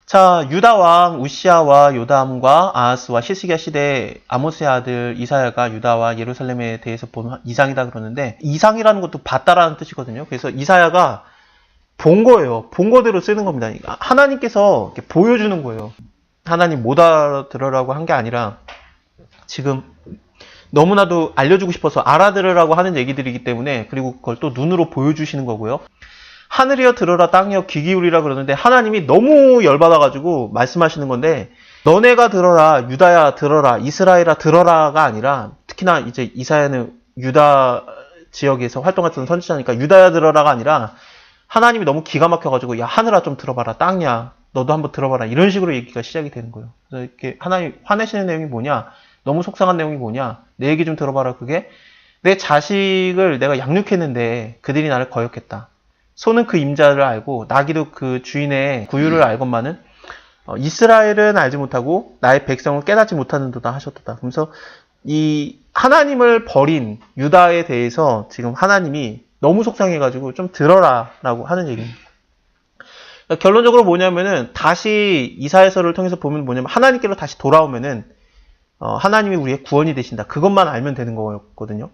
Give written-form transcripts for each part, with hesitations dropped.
자, 유다 왕 우시아와 요담과 아하스와 히스기야 시대에 아모스의 아들 이사야가 유다와 예루살렘에 대해서 본 이상이다 그러는데, 이상이라는 것도 봤다라는 뜻이거든요. 그래서 이사야가 본 거예요. 본 거대로 쓰는 겁니다. 하나님께서 이렇게 보여주는 거예요. 하나님 못 알아들으라고 한 게 아니라 지금 너무나도 알려주고 싶어서 알아들으라고 하는 얘기들이기 때문에, 그리고 그걸 또 눈으로 보여주시는 거고요. 하늘이여 들어라, 땅이여 귀 기울이라 그러는데, 하나님이 너무 열받아가지고 말씀하시는 건데, 너네가 들어라, 유다야 들어라, 이스라엘아 들어라가 아니라, 특히나 이제 이사야는 유다 지역에서 활동했던 선지자니까 유다야 들어라가 아니라, 하나님이 너무 기가 막혀가지고, 야 하늘아 좀 들어봐라, 땅이야 너도 한번 들어봐라, 이런 식으로 얘기가 시작이 되는 거예요. 그래서 이렇게 하나님 화내시는 내용이 뭐냐, 너무 속상한 내용이 뭐냐, 내 얘기 좀 들어봐라. 그게 내 자식을 내가 양육했는데 그들이 나를 거역했다. 소는 그 임자를 알고 나귀도 그 주인의 구유를 알건만은 이스라엘은 알지 못하고 나의 백성을 깨닫지 못하는도다 하셨다. 그러면서 이 하나님을 버린 유다에 대해서 지금 하나님이 너무 속상해가지고 좀 들어라 라고 하는 얘기입니다. 그러니까 결론적으로 뭐냐면은, 다시 이사야서를 통해서 보면 뭐냐면, 하나님께로 다시 돌아오면은 하나님이 우리의 구원이 되신다, 그것만 알면 되는 거였거든요.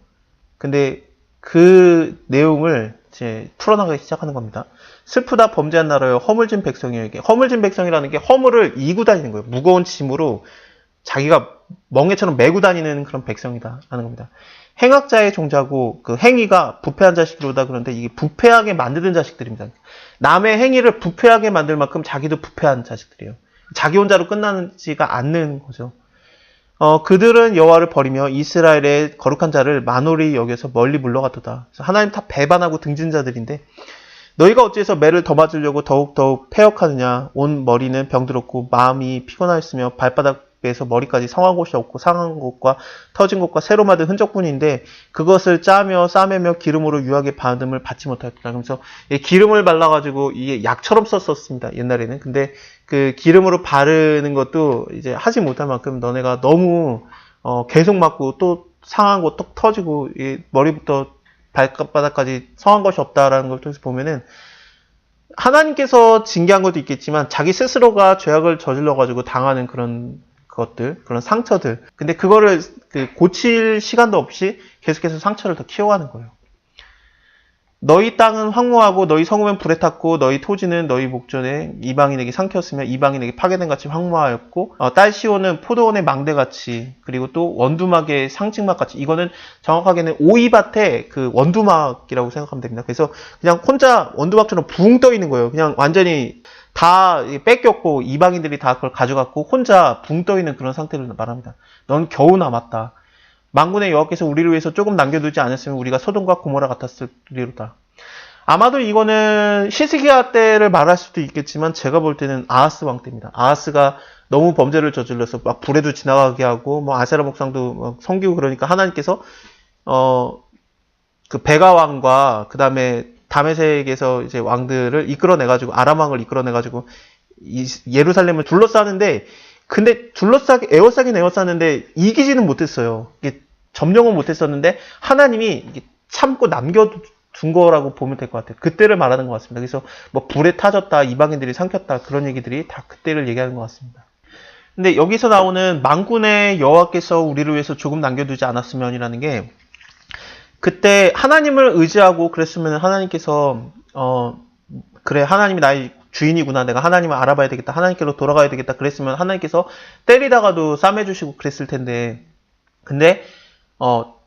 근데 그 내용을 이제 풀어나가기 시작하는 겁니다. 슬프다 범죄한 나라여 허물진 백성이에게. 허물진 백성이라는 게 허물을 이고 다니는 거예요. 무거운 짐으로 자기가 멍에처럼 메고 다니는 그런 백성이다 하는 겁니다. 행악자의 종자고, 그 행위가 부패한 자식이로다 그런데, 이게 부패하게 만드는 자식들입니다. 남의 행위를 부패하게 만들 만큼 자기도 부패한 자식들이에요. 자기 혼자로 끝나지가 않는 거죠. 그들은 여호와를 버리며 이스라엘의 거룩한 자를 만홀히 여겨서 멀리 물러갔도다. 그래서 하나님 다 배반하고 등진 자들인데, 너희가 어찌해서 매를 더 맞으려고 더욱더욱 패역하느냐. 온 머리는 병들었고 마음이 피곤하였으며 발바닥에서 머리까지 성한 곳이 없고 상한 곳과 터진 곳과 새로 만든 흔적뿐인데, 그것을 짜며 싸매며 기름으로 유하게 받음을 받지 못하였다. 그러면서 기름을 발라가지고 이게 약처럼 썼었습니다, 옛날에는. 근데 그 기름으로 바르는 것도 이제 하지 못할 만큼 너네가 너무 계속 맞고 또 상한 곳 또 터지고 머리부터 발바닥까지 성한 것이 없다라는 걸 통해서 보면은, 하나님께서 징계한 것도 있겠지만 자기 스스로가 죄악을 저질러가지고 당하는 그런 것들, 그런 상처들. 근데 그거를 고칠 시간도 없이 계속해서 상처를 더 키워가는 거예요. 너희 땅은 황무하고 너희 성읍은 불에 탔고 너희 토지는 너희 목전에 이방인에게 삼켰으며 이방인에게 파괴된 같이 황무하였고, 딸 시온은 포도원의 망대같이, 그리고 또 원두막의 상징막같이. 이거는 정확하게는 오이밭의 그 원두막이라고 생각하면 됩니다. 그래서 그냥 혼자 원두막처럼 붕 떠 있는 거예요. 그냥 완전히 다 뺏겼고 이방인들이 다 그걸 가져갔고 혼자 붕 떠 있는 그런 상태를 말합니다. 넌 겨우 남았다. 만군의 여호와께서 우리를 위해서 조금 남겨두지 않았으면 우리가 소돔과 고모라 같았으리로다. 아마도 이거는 히스기야 때를 말할 수도 있겠지만, 제가 볼 때는 아하스 왕 때입니다. 아하스가 너무 범죄를 저질러서 막 불에도 지나가게 하고, 뭐 아세라 목상도 막 섬기고, 그러니까 하나님께서 그 베가 왕과 그 다음에 다메섹에서 이제 왕들을 이끌어내가지고, 아람 왕을 이끌어내가지고 예루살렘을 둘러싸는데, 근데 에워싸긴 에워쌌는데 이기지는 못했어요. 이게 점령은 못했었는데 하나님이 참고 남겨둔 거라고 보면 될 것 같아요. 그때를 말하는 것 같습니다. 그래서 뭐 불에 타졌다, 이방인들이 삼켰다, 그런 얘기들이 다 그때를 얘기하는 것 같습니다. 근데 여기서 나오는 만군의 여호와께서 우리를 위해서 조금 남겨두지 않았으면이라는 게, 그때 하나님을 의지하고 그랬으면 하나님께서 그래, 하나님이 나의 주인이구나, 내가 하나님을 알아봐야 되겠다, 하나님께로 돌아가야 되겠다 그랬으면 하나님께서 때리다가도 싸매주시고 그랬을 텐데, 근데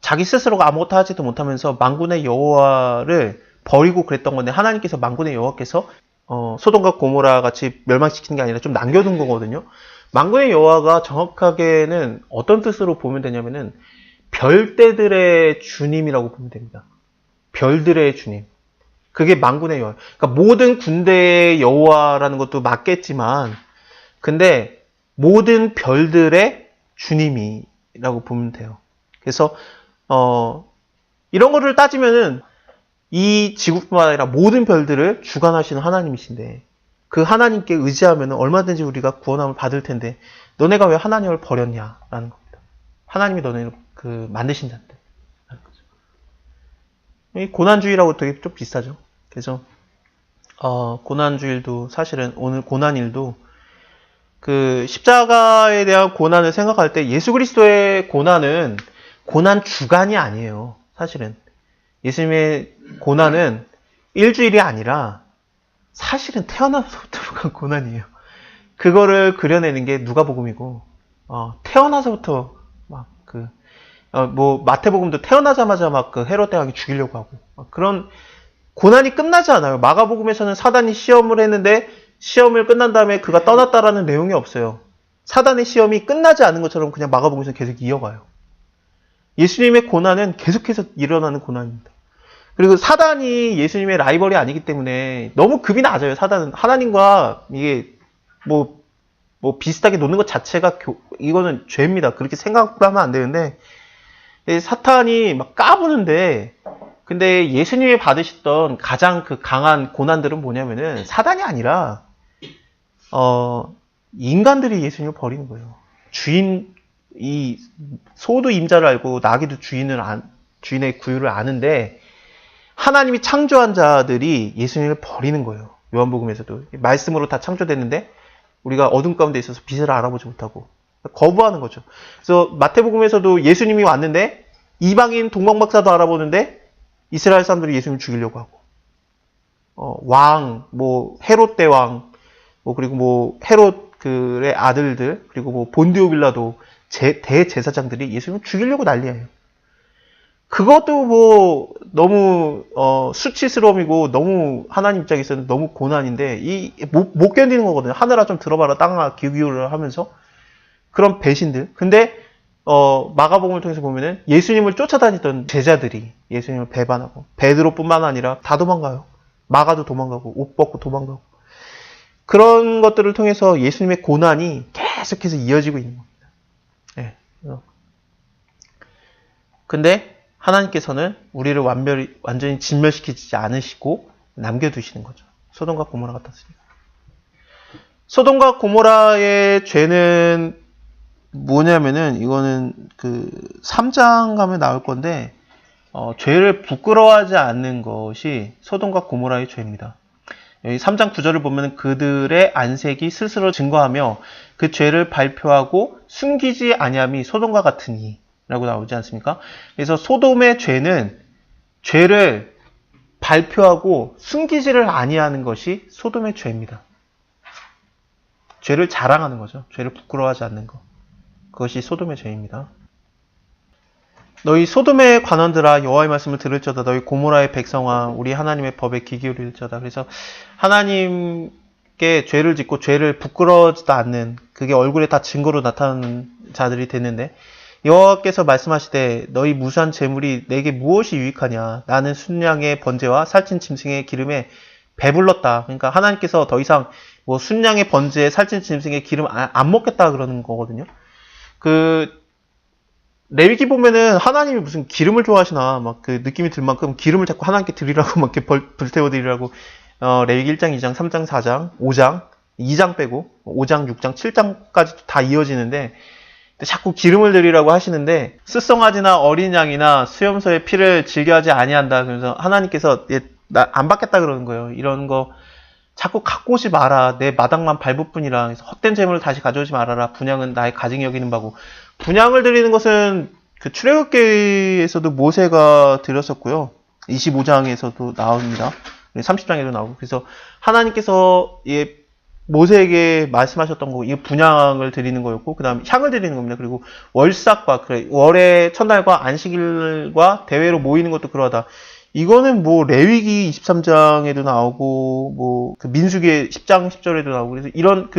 자기 스스로가 아무것도 하지도 못하면서 만군의 여호와를 버리고 그랬던 건데, 하나님께서 만군의 여호와께서 소돔과 고모라 같이 멸망시키는 게 아니라 좀 남겨둔 거거든요. 만군의 여호와가 정확하게는 어떤 뜻으로 보면 되냐면은, 별대들의 주님이라고 보면 됩니다. 별들의 주님. 그게 만군의 여호와. 그러니까 모든 군대의 여호와라는 것도 맞겠지만, 근데 모든 별들의 주님이라고 보면 돼요. 그래서 이런 거를 따지면은 이 지구뿐만 아니라 모든 별들을 주관하시는 하나님이신데, 그 하나님께 의지하면 얼마든지 우리가 구원함을 받을 텐데, 너네가 왜 하나님을 버렸냐라는 겁니다. 하나님이 너네를 만드신 자인데. 이 고난주의라고 되게 좀 비슷하죠. 그래서 고난주일도 사실은, 오늘 고난일도 그 십자가에 대한 고난을 생각할 때 예수 그리스도의 고난은 고난 주간이 아니에요. 사실은 예수님의 고난은 일주일이 아니라 사실은 태어나서부터 간 고난이에요. 그거를 그려내는 게 누가복음이고, 태어나서부터 뭐 마태복음도 태어나자마자 막 그 헤롯 대왕이 죽이려고 하고 그런 고난이 끝나지 않아요. 마가복음에서는 사단이 시험을 했는데 시험을 끝난 다음에 그가 떠났다라는 내용이 없어요. 사단의 시험이 끝나지 않은 것처럼 그냥 마가복음에서 계속 이어가요. 예수님의 고난은 계속해서 일어나는 고난입니다. 그리고 사단이 예수님의 라이벌이 아니기 때문에 너무 급이 낮아요. 사단은 하나님과 이게 뭐 비슷하게 노는 것 자체가 이거는 죄입니다. 그렇게 생각하면 안 되는데 사탄이 막 까부는데 근데 예수님이 받으셨던 가장 그 강한 고난들은 뭐냐면은 사단이 아니라 인간들이 예수님을 버리는 거예요. 이 소도 임자를 알고 나귀도 주인의 구유를 아는데 하나님이 창조한 자들이 예수님을 버리는 거예요. 요한복음에서도 말씀으로 다 창조됐는데 우리가 어둠 가운데 있어서 빛을 알아보지 못하고 거부하는 거죠. 그래서 마태복음에서도 예수님이 왔는데 이방인 동방박사도 알아보는데 이스라엘 사람들이 예수님을 죽이려고 하고 헤롯 대왕 그리고 헤롯의 아들들 그리고 본디오 빌라도 대제사장들이 예수님을 죽이려고 난리예요. 그것도 너무 수치스러움이고 너무 하나님 입장에서는 너무 고난인데 못 견디는 거거든요. 하늘아 좀 들어봐라, 땅아 귀 기울여라 하면서 그런 배신들. 근데 마가복음을 통해서 보면은 예수님을 쫓아다니던 제자들이 예수님을 배반하고 베드로뿐만 아니라 다 도망가요. 마가도 도망가고 옷 벗고 도망가고 그런 것들을 통해서 예수님의 고난이 계속해서 이어지고 있는 겁니다. 네. 근데 하나님께서는 우리를 완전히 진멸시키지 않으시고 남겨두시는 거죠. 소돔과 고모라 같았으니까. 소돔과 고모라의 죄는 뭐냐면은 이거는 그 3장 가면 나올 건데 죄를 부끄러워하지 않는 것이 소돔과 고모라의 죄입니다. 여기 3장 9절을 보면 그들의 안색이 스스로 증거하며 그 죄를 발표하고 숨기지 아니함이 소돔과 같으니 라고 나오지 않습니까? 그래서 소돔의 죄는 죄를 발표하고 숨기지를 아니하는 것이 소돔의 죄입니다. 죄를 자랑하는 거죠. 죄를 부끄러워하지 않는 것. 그것이 소돔의 죄입니다. 너희 소돔의 관원들아 여호와의 말씀을 들을지어다. 너희 고모라의 백성아 우리 하나님의 법에 귀 기울일지어다. 그래서 하나님께 죄를 짓고 죄를 부끄러워하지도 않는 그게 얼굴에 다 증거로 나타나는 자들이 됐는데 여호와께서 말씀하시되 너희 무수한 재물이 내게 무엇이 유익하냐. 나는 순양의 번제와 살찐 짐승의 기름에 배불렀다. 그러니까 하나님께서 더 이상 순양의 번제에 살찐 짐승의 기름 안 먹겠다 그러는 거거든요. 레위기 보면은 하나님이 무슨 기름을 좋아하시나 막 그 느낌이 들 만큼 기름을 자꾸 하나님께 드리라고 막 이렇게 불태워 드리라고 레위기 1장, 2장, 3장, 4장, 5장, 2장 빼고 5장, 6장, 7장까지 다 이어지는데 자꾸 기름을 드리라고 하시는데 스송아지나 어린 양이나 수염소의 피를 즐겨하지 아니한다. 그래서 하나님께서 나 안 받겠다 그러는 거예요. 이런 거 자꾸 갖고 오지 마라. 내 마당만 밟을 뿐이라. 그래서 헛된 재물을 다시 가져오지 말아라. 분양은 나의 가증이 여기는 바고. 분양을 드리는 것은 그 출애굽기에서도 모세가 드렸었고요. 25장에서도 나옵니다. 30장에도 나오고. 그래서 하나님께서 모세에게 말씀하셨던 거, 이 분양을 드리는 거였고, 그 다음 향을 드리는 겁니다. 그리고 월삭과, 월의 첫날과 안식일과 대회로 모이는 것도 그러하다. 이거는 레위기 23장에도 나오고, 그 민수기 10장 10절에도 나오고, 그래서 이런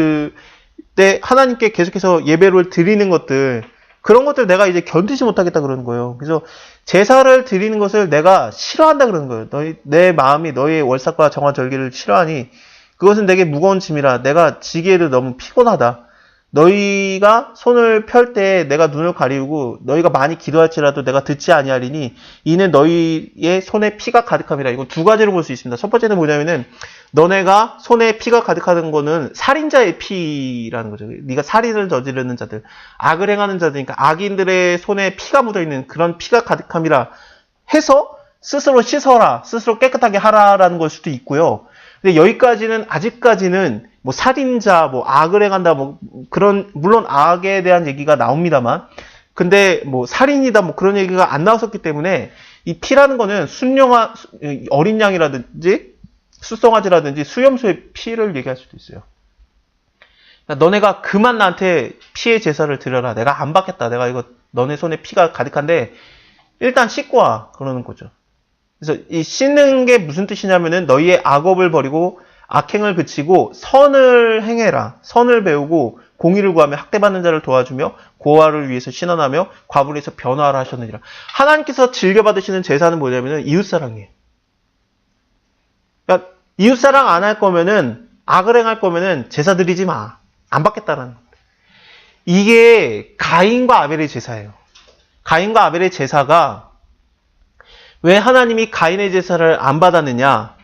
때 하나님께 계속해서 예배를 드리는 것들, 그런 것들 내가 이제 견디지 못하겠다 그러는 거예요. 그래서 제사를 드리는 것을 내가 싫어한다 그러는 거예요. 내 마음이 너의 월삭과 정화절기를 싫어하니, 그것은 내게 무거운 짐이라. 내가 지기에도 너무 피곤하다. 너희가 손을 펼 때 내가 눈을 가리우고 너희가 많이 기도할지라도 내가 듣지 아니하리니 이는 너희의 손에 피가 가득함이라. 이건 두 가지로 볼 수 있습니다. 첫 번째는 뭐냐면은 너네가 손에 피가 가득하는 거는 살인자의 피라는 거죠. 네가 살인을 저지르는 자들, 악을 행하는 자들이니까 악인들의 손에 피가 묻어있는 그런 피가 가득함이라 해서 스스로 씻어라, 스스로 깨끗하게 하라라는 걸 수도 있고요. 근데 여기까지는 아직까지는 뭐 살인자, 뭐 악을 행한다, 뭐 그런 물론 악에 대한 얘기가 나옵니다만, 근데 뭐 살인이다, 뭐 그런 얘기가 안 나왔었기 때문에 이 피라는 거는 순영아 어린 양이라든지 숫송아지라든지 수염소의 피를 얘기할 수도 있어요. 그러니까 너네가 그만 나한테 피의 제사를 드려라. 내가 안 받겠다. 내가 이거 너네 손에 피가 가득한데 일단 씻고 와. 그러는 거죠. 그래서 이 씻는 게 무슨 뜻이냐면은 너희의 악업을 버리고 악행을 그치고 선을 행해라. 선을 배우고 공의를 구하며 학대받는 자를 도와주며 고아를 위해서 신원하며 과부를 위해서 변화하라 하셨느니라. 하나님께서 즐겨받으시는 제사는 뭐냐면은 이웃사랑이에요. 그러니까 이웃사랑 안 할 거면은 악을 행할 거면은 제사 드리지 마. 안 받겠다는 겁니다. 이게 가인과 아벨의 제사예요. 가인과 아벨의 제사가 왜 하나님이 가인의 제사를 안 받았느냐?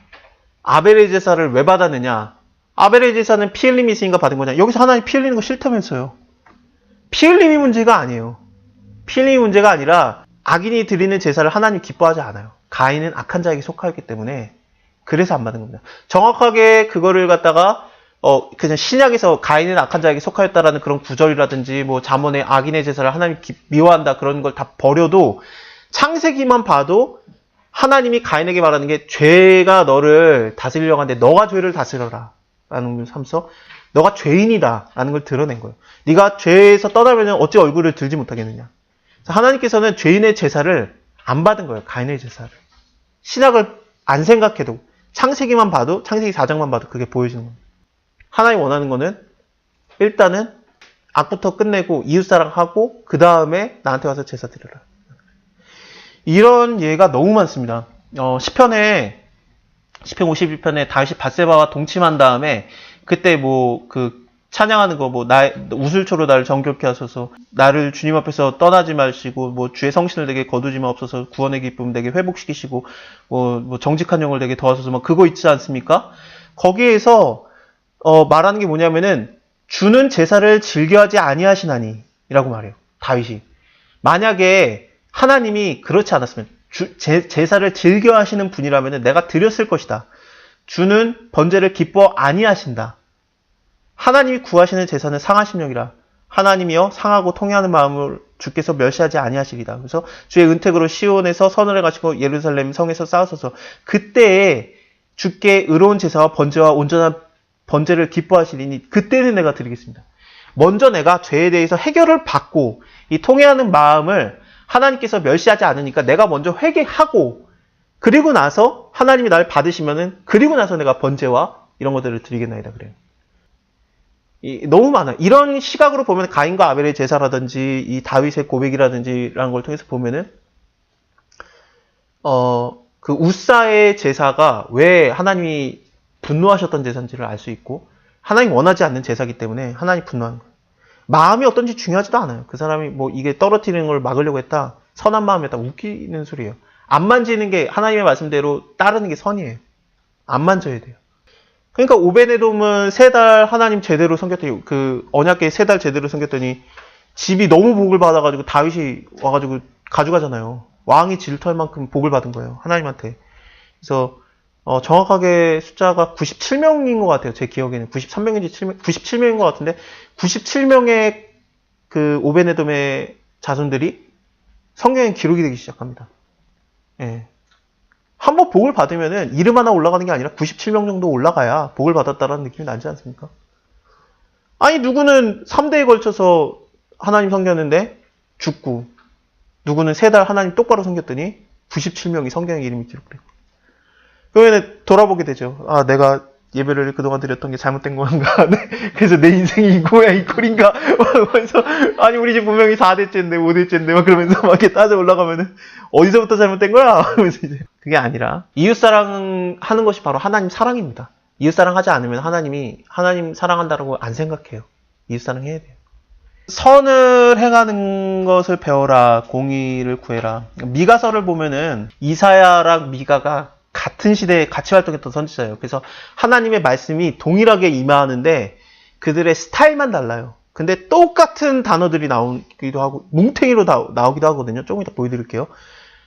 아벨의 제사를 왜 받았느냐? 아벨의 제사는 피 흘림이 있으니까 받은 거냐? 여기서 하나님 피 흘리는 거 싫다면서요. 피 흘림이 문제가 아니에요. 피 흘림이 문제가 아니라 악인이 드리는 제사를 하나님 기뻐하지 않아요. 가인은 악한 자에게 속하였기 때문에 그래서 안 받은 겁니다. 정확하게 그거를 갖다가 그냥 신약에서 가인은 악한 자에게 속하였다라는 그런 구절이라든지 뭐 잠언의 악인의 제사를 하나님 미워한다 그런 걸 다 버려도 창세기만 봐도 하나님이 가인에게 말하는 게 죄가 너를 다스리려고 하는데 너가 죄를 다스려라 라는 삼서 너가 죄인이다 라는 걸 드러낸 거예요. 네가 죄에서 떠나면 어찌 얼굴을 들지 못하겠느냐. 하나님께서는 죄인의 제사를 안 받은 거예요. 가인의 제사를. 신약을 안 생각해도 창세기만 봐도 창세기 4장만 봐도 그게 보여지는 겁니다. 하나님 원하는 거는 일단은 악부터 끝내고 이웃사랑하고 그 다음에 나한테 와서 제사 드려라. 이런 예가 너무 많습니다. 시편 51편에 다윗이 밧세바와 동침한 다음에 그때 뭐 그 찬양하는 거 뭐 우슬초로 나를 정결케 하소서 나를 주님 앞에서 떠나지 마시고 뭐 주의 성신을 내게 거두지 마옵소서 구원의 기쁨 내게 회복시키시고 뭐 정직한 영을 내게 더하소서 막 그거 있지 않습니까? 거기에서 말하는 게 뭐냐면은 주는 제사를 즐겨하지 아니하시나니 이라고 말해요. 다윗이. 만약에 하나님이 그렇지 않았으면 제사를 즐겨하시는 분이라면 내가 드렸을 것이다. 주는 번제를 기뻐 아니하신다. 하나님이 구하시는 제사는 상하심령이라. 하나님이여 상하고 통회하는 마음을 주께서 멸시하지 아니하시리다. 그래서 주의 은택으로 시온에서 선을 해가시고 예루살렘 성에서 쌓으소서. 그때에 주께 의로운 제사와 번제와 온전한 번제를 기뻐하시리니 그때는 내가 드리겠습니다. 먼저 내가 죄에 대해서 해결을 받고 이 통회하는 마음을 하나님께서 멸시하지 않으니까 내가 먼저 회개하고 그리고 나서 하나님이 나를 받으시면은 그리고 나서 내가 번제와 이런 것들을 드리겠나이다 그래요. 너무 많아요. 이런 시각으로 보면 가인과 아벨의 제사라든지 이 다윗의 고백이라든지라는 걸 통해서 보면은 그 우사의 제사가 왜 하나님이 분노하셨던 제사인지를 알 수 있고 하나님 원하지 않는 제사이기 때문에 하나님 분노하는 거예요. 마음이 어떤지 중요하지도 않아요. 그 사람이 뭐 이게 떨어뜨리는 걸 막으려고 했다. 선한 마음이었다. 웃기는 소리예요. 안 만지는 게 하나님의 말씀대로 따르는 게 선이에요. 안 만져야 돼요. 그러니까 오베데돔은 3달 하나님 제대로 섬겼더니 그 언약궤 3달 제대로 섬겼더니 집이 너무 복을 받아가지고 다윗이 와가지고 가져가잖아요. 왕이 질투할 만큼 복을 받은 거예요. 하나님한테. 그래서 정확하게 숫자가 97명인 것 같아요. 제 기억에는 93명인지 97명인 것 같은데 97명의 그 오베데돔의 자손들이 성경에 기록이 되기 시작합니다. 예. 한번 복을 받으면은 이름 하나 올라가는 게 아니라 97명 정도 올라가야 복을 받았다라는 느낌이 나지 않습니까? 아니 누구는 3대에 걸쳐서 하나님 섬겼는데 죽고 누구는 3달 하나님 똑바로 섬겼더니 97명이 성경에 이름이 기록되고 그러면 돌아보게 되죠. 아 내가 예배를 그동안 드렸던 게 잘못된 건가? 그래서 내 인생이 이거야 이 꼴인가? 그래서 아니 우리 집 분명히 4대째인데 5대째인데 막 그러면서 막 이렇게 따져 올라가면은 어디서부터 잘못된 거야? 그러면서 이제 그게 아니라 이웃사랑 하는 것이 바로 하나님 사랑입니다. 이웃사랑 하지 않으면 하나님이 하나님 사랑한다고 안 생각해요. 이웃사랑 해야 돼요. 선을 행하는 것을 배워라. 공의를 구해라. 미가서를 보면은 이사야랑 미가가 같은 시대에 같이 활동했던 선지자예요. 그래서 하나님의 말씀이 동일하게 임하는데 그들의 스타일만 달라요. 근데 똑같은 단어들이 나오기도 하고 뭉탱이로 나오기도 하거든요. 조금 이따 보여드릴게요.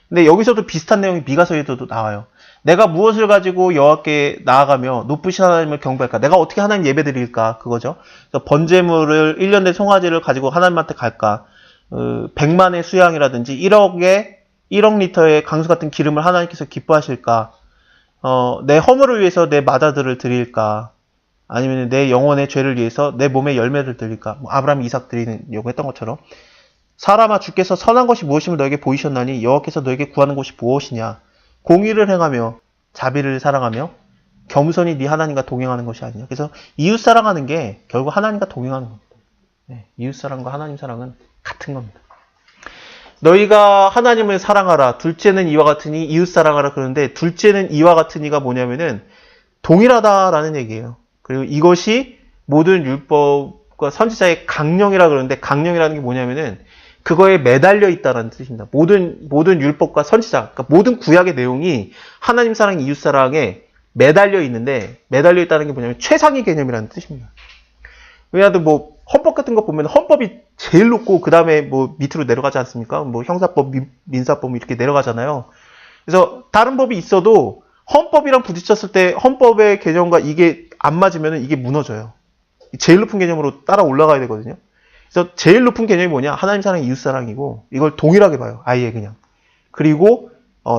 근데 여기서도 비슷한 내용이 미가서에서도 나와요. 내가 무엇을 가지고 여호와께 나아가며 높으신 하나님을 경배할까? 내가 어떻게 하나님 예배 드릴까? 그거죠. 그래서 번제물을 1년 된 송아지를 가지고 하나님한테 갈까? 100만의 수양이라든지 1억 리터의 강수 같은 기름을 하나님께서 기뻐하실까? 내 허물을 위해서 내 마다들을 드릴까? 아니면 내 영혼의 죄를 위해서 내 몸의 열매를 드릴까? 뭐 아브라함, 이삭 드리려고 했던 것처럼. 사람아, 주께서 선한 것이 무엇임을 너에게 보이셨나니 여호와께서 너에게 구하는 것이 무엇이냐? 공의를 행하며 자비를 사랑하며 겸손히 네 하나님과 동행하는 것이 아니냐. 그래서 이웃 사랑하는 게 결국 하나님과 동행하는 겁니다. 네, 이웃 사랑과 하나님 사랑은 같은 겁니다. 너희가 하나님을 사랑하라. 둘째는 이와 같으니 이웃 사랑하라. 그러는데 둘째는 이와 같으니가 뭐냐면은 동일하다라는 얘기예요. 그리고 이것이 모든 율법과 선지자의 강령이라 그러는데 강령이라는 게 뭐냐면은 그거에 매달려 있다라는 뜻입니다. 모든 율법과 선지자, 그러니까 모든 구약의 내용이 하나님 사랑, 이웃 사랑에 매달려 있는데 매달려 있다는 게 뭐냐면 최상위 개념이라는 뜻입니다. 왜냐하면 뭐 헌법 같은 거 보면 헌법이 제일 높고 그 다음에 뭐 밑으로 내려가지 않습니까? 뭐 형사법, 민사법 이렇게 내려가잖아요. 그래서 다른 법이 있어도 헌법이랑 부딪혔을 때 헌법의 개념과 이게 안 맞으면 이게 무너져요. 제일 높은 개념으로 따라 올라가야 되거든요. 그래서 제일 높은 개념이 뭐냐? 하나님 사랑, 이웃 사랑이고 이걸 동일하게 봐요. 아예 그냥. 그리고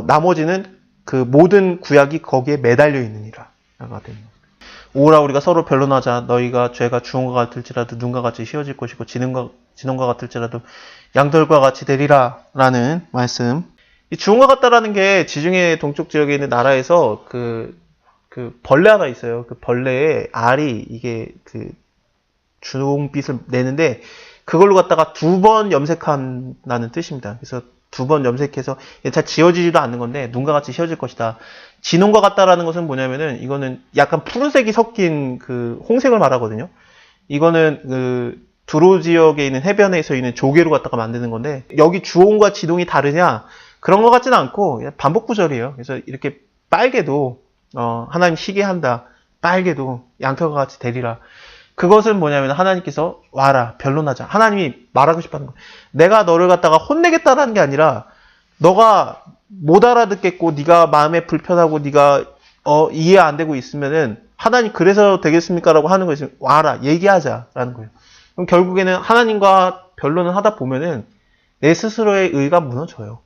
나머지는 그 모든 구약이 거기에 매달려 있느니라. 라가 됩니다. 오라 우리가 서로 변론하자. 너희가 죄가 주홍과 같을지라도 눈과 같이 휘어질 것이고 진홍과 같을지라도 양털과 같이 되리라. 라는 말씀. 이 주홍과 같다라는 게 지중해 동쪽 지역에 있는 나라에서 그 벌레 하나 있어요. 그 벌레의 알이 이게 그 주홍빛을 내는데 그걸로 갖다가 2번 염색한다는 뜻입니다. 그래서 2번 염색해서 잘 지워지지도 않는 건데 눈과 같이 휘어질 것이다. 진홍과 같다라는 것은 뭐냐면은 이거는 약간 푸른색이 섞인 그 홍색을 말하거든요. 이거는 그 두로 지역에 있는 해변에서 있는 조개로 갖다가 만드는 건데 여기 주홍과 진홍이 다르냐? 그런 것 같지는 않고 반복 구절이에요. 그래서 이렇게 빨개도 하나님 쉬게 한다. 빨개도 양털과 같이 되리라. 그것은 뭐냐면 하나님께서 와라 변론하자. 하나님이 말하고 싶어하는 거예요. 내가 너를 갖다가 혼내겠다라는 게 아니라 너가 못 알아듣겠고 네가 마음에 불편하고 네가 이해 안 되고 있으면은 하나님 그래서 되겠습니까? 라고 하는 거지. 와라 얘기하자라는 거예요. 그럼 결국에는 하나님과 변론을 하다 보면은 내 스스로의 의가 무너져요.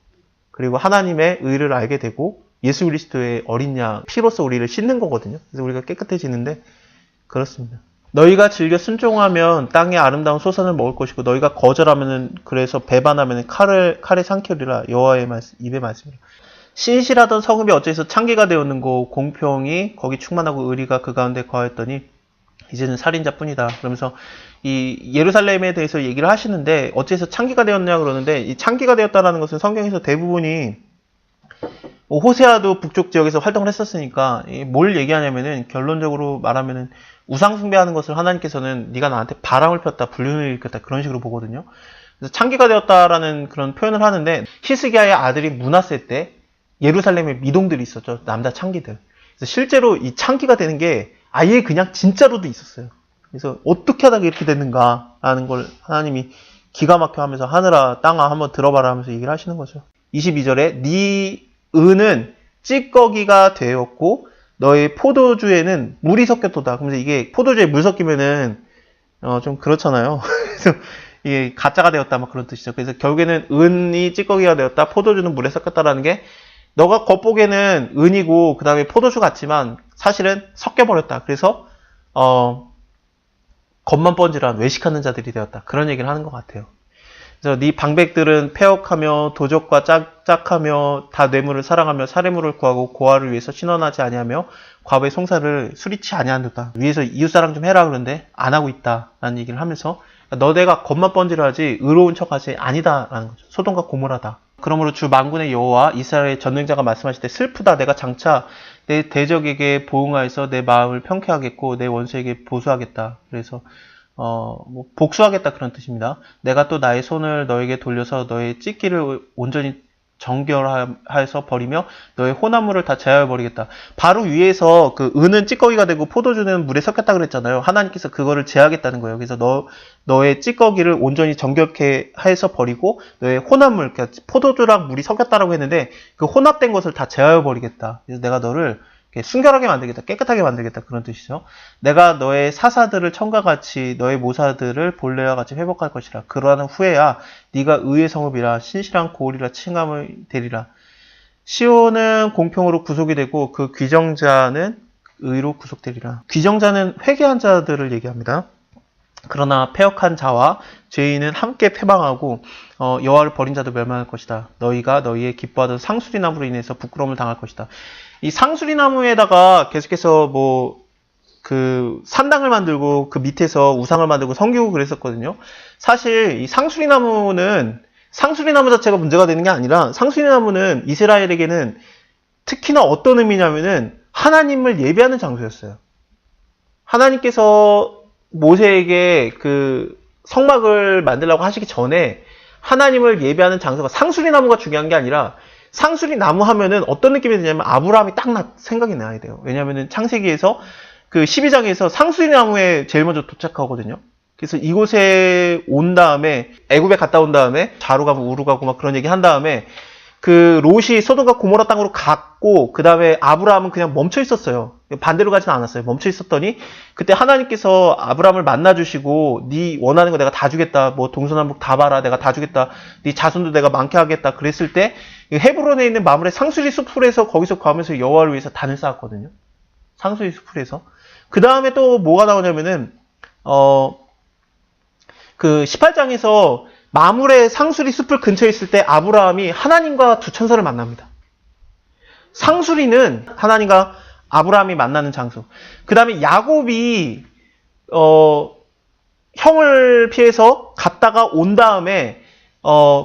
그리고 하나님의 의를 알게 되고 예수 그리스도의 어린 양 피로써 우리를 씻는 거거든요. 그래서 우리가 깨끗해지는데 그렇습니다. 너희가 즐겨 순종하면 땅의 아름다운 소산을 먹을 것이고 너희가 거절하면은 그래서 배반하면은 칼에 삼키리라. 여호와의 입의 말씀이라. 신실하던 성읍이 어째서 창기가 되었는고 공평이 거기 충만하고 의리가 그 가운데 거하였더니 이제는 살인자뿐이다. 그러면서 이 예루살렘에 대해서 얘기를 하시는데 어째서 창기가 되었냐 그러는데 이 창기가 되었다라는 것은 성경에서 대부분이 호세아도 북쪽 지역에서 활동을 했었으니까 뭘 얘기하냐면은 결론적으로 말하면은 우상 숭배하는 것을 하나님께서는 네가 나한테 바람을 폈다, 불륜을 일으켰다 그런 식으로 보거든요. 그래서 창기가 되었다라는 그런 표현을 하는데 히스기야의 아들이 므낫세 때 예루살렘에 미동들이 있었죠. 남자 창기들. 그래서 실제로 이 창기가 되는 게 아예 그냥 진짜로도 있었어요. 그래서 어떻게 하다가 이렇게 됐는가라는 걸 하나님이 기가 막혀 하면서 하늘아 땅아 한번 들어봐라 하면서 얘기를 하시는 거죠. 22절에 네 은은 찌꺼기가 되었고 너의 포도주에는 물이 섞였도다. 그러면서 이게 포도주에 물 섞이면은 좀 그렇잖아요. 그래서 이게 가짜가 되었다 막 그런 뜻이죠. 그래서 결국에는 은이 찌꺼기가 되었다. 포도주는 물에 섞였다라는 게 너가 겉보기에는 은이고 그 다음에 포도주 같지만 사실은 섞여버렸다. 그래서 겉만 번지르한 외식하는 자들이 되었다. 그런 얘기를 하는 것 같아요. 그래서 네 방백들은 패역하며 도적과 짝하며 다 뇌물을 사랑하며 사례물을 구하고 고아를 위해서 신원하지 아니하며 과부의 송사를 수리치 아니한다. 위에서 이웃사랑 좀 해라 그러는데 안 하고 있다라는 얘기를 하면서 너네가 겉만 번지르하지 의로운 척하지 아니다라는 거죠. 소돔과 고모라다. 그러므로 주 만군의 여호와 이스라엘의 전능자가 말씀하실 때 슬프다. 내가 장차 내 대적에게 보응하여서 내 마음을 평쾌하겠고 내 원수에게 보수하겠다. 그래서 복수하겠다 그런 뜻입니다. 내가 또 나의 손을 너에게 돌려서 너의 찢기를 온전히 정결하여서 버리며 너의 혼합물을 다 제하여 버리겠다. 바로 위에서 그 은은 찌꺼기가 되고 포도주는 물에 섞였다 그랬잖아요. 하나님께서 그거를 제하겠다는 거예요. 그래서 너의 찌꺼기를 온전히 정결케 해서 버리고 너의 혼합물, 그러니까 포도주랑 물이 섞였다라고 했는데 그 혼합된 것을 다 제하여 버리겠다. 그래서 내가 너를 순결하게 만들겠다. 깨끗하게 만들겠다. 그런 뜻이죠. 내가 너의 사사들을 청과 같이 너의 모사들을 본래와 같이 회복할 것이라. 그러한 후에야 네가 의의 성읍이라 신실한 고을이라 칭함을 되리라. 시온은 공평으로 구속이 되고 그 귀정자는 의로 구속되리라. 귀정자는 회개한 자들을 얘기합니다. 그러나 패역한 자와 죄인은 함께 패망하고 여호와를 버린 자도 멸망할 것이다. 너희가 너희의 기뻐하던 상수리나무로 인해서 부끄러움을 당할 것이다. 이 상수리나무에다가 계속해서 그 산당을 만들고 그 밑에서 우상을 만들고 섬기고 그랬었거든요. 사실 이 상수리나무 자체가 문제가 되는 게 아니라 상수리나무는 이스라엘에게는 특히나 어떤 의미냐면은 하나님을 예배하는 장소였어요. 하나님께서 모세에게 그 성막을 만들라고 하시기 전에 하나님을 예배하는 장소가 상수리나무가 중요한 게 아니라 상수리나무 하면은 어떤 느낌이 드냐면 아브라함이 딱 생각이 나야 돼요. 왜냐면은 창세기에서 그 12장에서 상수리나무에 제일 먼저 도착하거든요. 그래서 이곳에 온 다음에 애굽에 갔다 온 다음에 좌로 가고 우로 가고 막 그런 얘기 한 다음에 그 롯이 소돔과 고모라 땅으로 갔고 그 다음에 아브라함은 그냥 멈춰 있었어요. 반대로 가지는 않았어요. 멈춰 있었더니 그때 하나님께서 아브라함을 만나주시고 네 원하는 거 내가 다 주겠다. 뭐 동서남북 다 봐라. 내가 다 주겠다. 네 자손도 내가 많게 하겠다. 그랬을 때 헤브론에 있는 마므레 상수리 숲풀에서 거기서 가면서 여호와를 위해서 단을 쌓았거든요. 상수리 숲풀에서. 그 다음에 또 뭐가 나오냐면은 그 18장에서 마므레 상수리 숲을 근처에 있을 때 아브라함이 하나님과 두 천사를 만납니다. 상수리는 하나님과 아브라함이 만나는 장소. 그 다음에 야곱이 형을 피해서 갔다가 온 다음에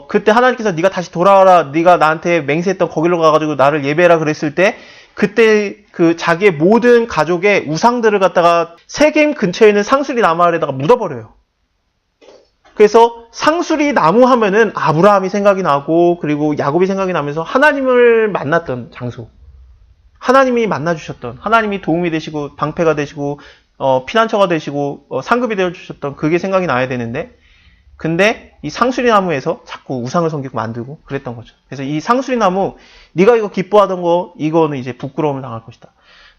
그때 하나님께서 네가 다시 돌아와라. 네가 나한테 맹세했던 거기로 가가지고 나를 예배해라 그랬을 때 그때 그 자기의 모든 가족의 우상들을 갖다가 세겜 근처에 있는 상수리 나무 아래다가 묻어버려요. 그래서 상수리 나무 하면은 아브라함이 생각이 나고 그리고 야곱이 생각이 나면서 하나님을 만났던 장소. 하나님이 만나주셨던, 하나님이 도움이 되시고 방패가 되시고 피난처가 되시고 상급이 되어주셨던 그게 생각이 나야 되는데 근데 이 상수리 나무에서 자꾸 우상을 섬기고 만들고 그랬던 거죠. 그래서 이 상수리 나무 네가 이거 기뻐하던 거 이거는 이제 부끄러움을 당할 것이다.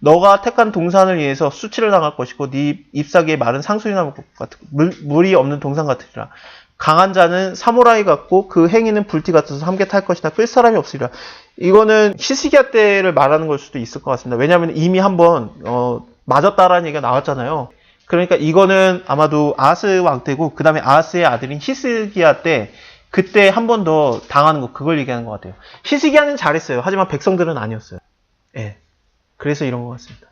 너가 택한 동산을 위해서 수치를 당할 것이고 네 잎사귀에 마른 상수리나무 같은 물이 없는 동산 같으리라. 강한 자는 사무라이 같고 그 행위는 불티 같아서 함께 탈 것이다. 끌 사람이 없으리라. 이거는 히스기야 때를 말하는 걸 수도 있을 것 같습니다. 왜냐하면 이미 한번 맞았다라는 얘기가 나왔잖아요. 그러니까 이거는 아마도 아하스 왕 때고 그 다음에 아하스의 아들인 히스기야 때 그때 한 번 더 당하는 거 그걸 얘기하는 것 같아요. 히스기야는 잘했어요. 하지만 백성들은 아니었어요. 예. 그래서 이런 것 같습니다.